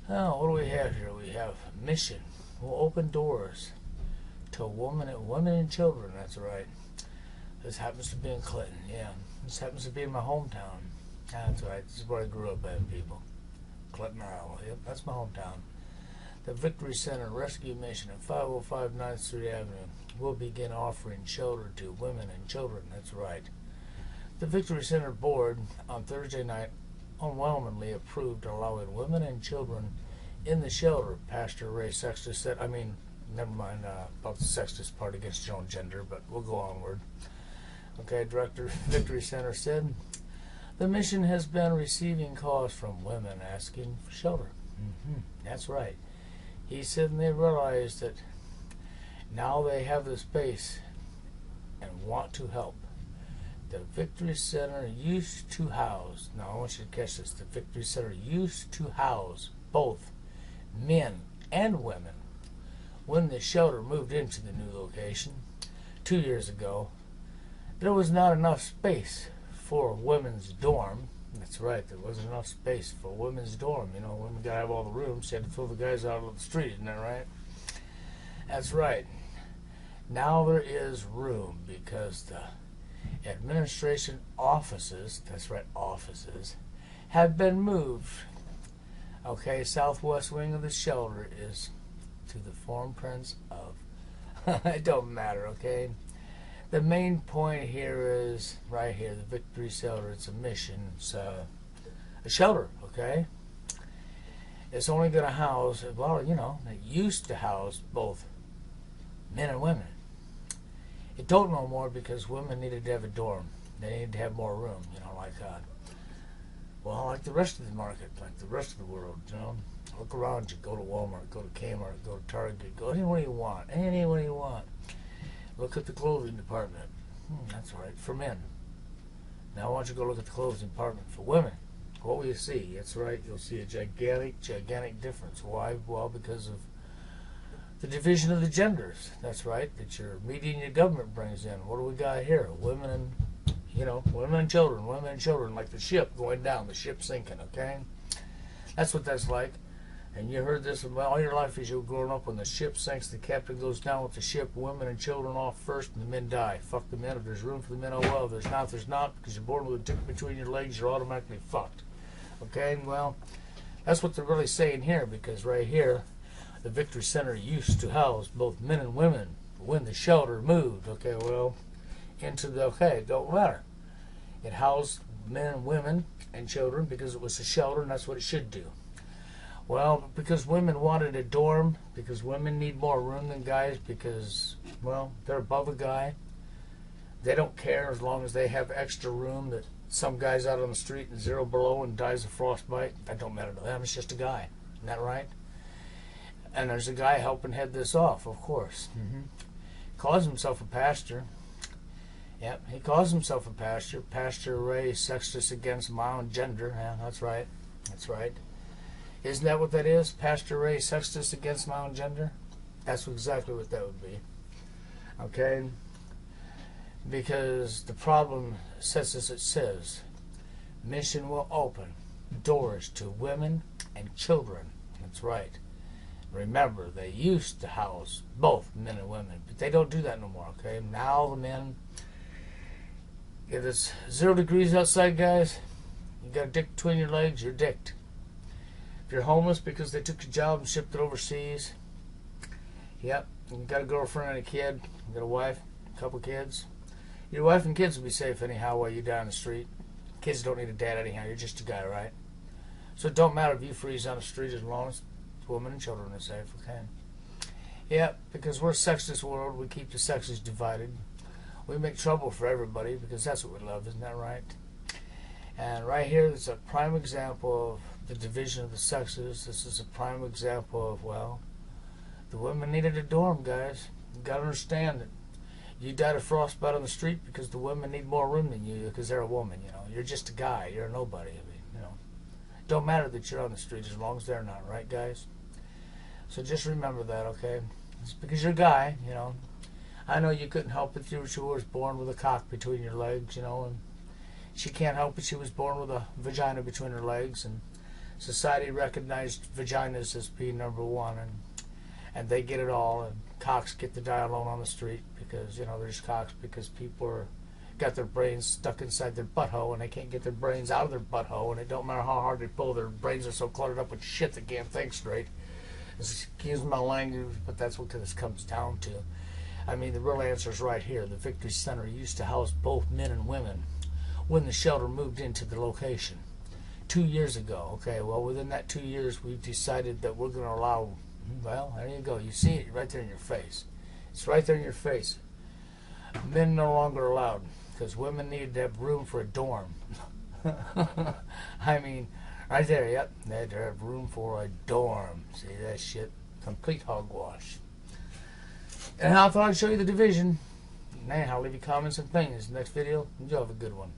Oh, what do we have here? We have mission. We'll open doors to women and children. That's right. This happens to be in Clinton. Yeah. This happens to be in my hometown. That's right. This is where I grew up at, people. Clinton, Iowa. Yep, that's my hometown. The Victory Center Rescue Mission at 505 9th Avenue will begin offering shelter to women and children. That's right. The Victory Center Board on Thursday night overwhelmingly approved allowing women and children in the shelter. Pastor Ray Sextus said, never mind about the sexist part against your own gender, but we'll go onward. Okay, Director Victory Center said, the mission has been receiving calls from women asking for shelter. That's right. He said, and they realized that now they have the space and want to help. The Victory Center used to house, now I want you to catch this, the Victory Center used to house both men and women. When the shelter moved into the new location 2 years ago, there was not enough space for a women's dorm. That's right, there wasn't enough space for a women's dorm. You know, women got to have all the rooms, so you had to throw the guys out on the street, isn't that right? That's right. Now there is room because the administration offices, that's right, offices, have been moved. Okay, southwest wing of the shelter is to the form prints of, it don't matter, okay? The main point here is right here, the Victory Shelter. It's a mission. It's a shelter, okay? It's only going to house, well, you know, it used to house both men and women. It don't no more because women needed to have a dorm. They needed to have more room, you know, like like the rest of the market, like the rest of the world, you know. Look around you. Go to Walmart, go to Kmart, go to Target, go anywhere you want, anywhere you want. Look at the clothing department. That's right, for men. Now I want you to go look at the clothing department for women. What will you see? That's right, you'll see a gigantic difference. Why? Well, because of the division of the genders. That's right, that your media and your government brings in. What do we got here? Women and, women and children, like the ship going down, the ship sinking, okay? That's what that's like. And you heard this all your life as you were growing up. When the ship sinks, the captain goes down with the ship, women and children off first, and the men die. Fuck the men. If there's room for the men, oh well. If there's not, because you're born with a dick between your legs, you're automatically fucked. Okay? Well, that's what they're really saying here, because right here, the Victory Center used to house both men and women. When the shelter moved, okay, well, it don't matter. It housed men and women and children because it was a shelter, and that's what it should do. Well, because women wanted a dorm, because women need more room than guys, because, well, they're above a guy. They don't care as long as they have extra room that some guy's out on the street and 0 below and dies of frostbite. That don't matter to them. It's just a guy. Isn't that right? And there's a guy helping head this off, of course. Calls himself a pastor. Yep, he calls himself a pastor. Pastor Ray Sextus against my own gender. Yeah, that's right. That's right. Isn't that what that is? Pastor Ray Sextus against my own gender? That's exactly what that would be. Okay? Because the problem says as it says, mission will open doors to women and children. That's right. Remember, they used to house both men and women, but they don't do that no more, okay? Now the men, if it's 0 degrees outside, guys, you got a dick between your legs, you're dicked. If you're homeless because they took your job and shipped it overseas, yep, you got a girlfriend and a kid, you got a wife, a couple kids. Your wife and kids will be safe anyhow while you're down the street. Kids don't need a dad anyhow, you're just a guy, right? So it don't matter if you freeze on the street as long as women and children are safe, okay? Yep, because we're a sexist world, we keep the sexes divided. We make trouble for everybody because that's what we love, isn't that right? And right here is a prime example of the division of the sexes. This is a prime example of, well, the women needed a dorm, guys. You got to understand that you died of frostbite on the street because the women need more room than you because they're a woman, You're just a guy. You're a nobody. It don't matter that you're on the street as long as they're not, right, guys? So just remember that, okay? It's because you're a guy, I know you couldn't help it. You were born with a cock between your legs, and she can't help it. She was born with a vagina between her legs, and Society recognized vaginas as being number one, and they get it all, and cocks get to die alone on the street because, you know, there's cocks because people are got their brains stuck inside their butthole and they can't get their brains out of their butthole, and it don't matter how hard they pull, their brains are so cluttered up with shit they can't think straight. Excuse my language, but that's what this comes down to. I mean, the real answer is right here. The Victory Center used to house both men and women when the shelter moved into the location 2 years ago. Okay, well, within that 2 years, we've decided that we're going to allow, well, there you go. You see it right there in your face. It's right there in your face. Men no longer allowed because women needed to have room for a dorm. I mean, right there, yep. They had to have room for a dorm. See that shit? Complete hogwash. And I thought I'd show you the division. Anyhow, leave your comments and opinions. Next video, you have a good one.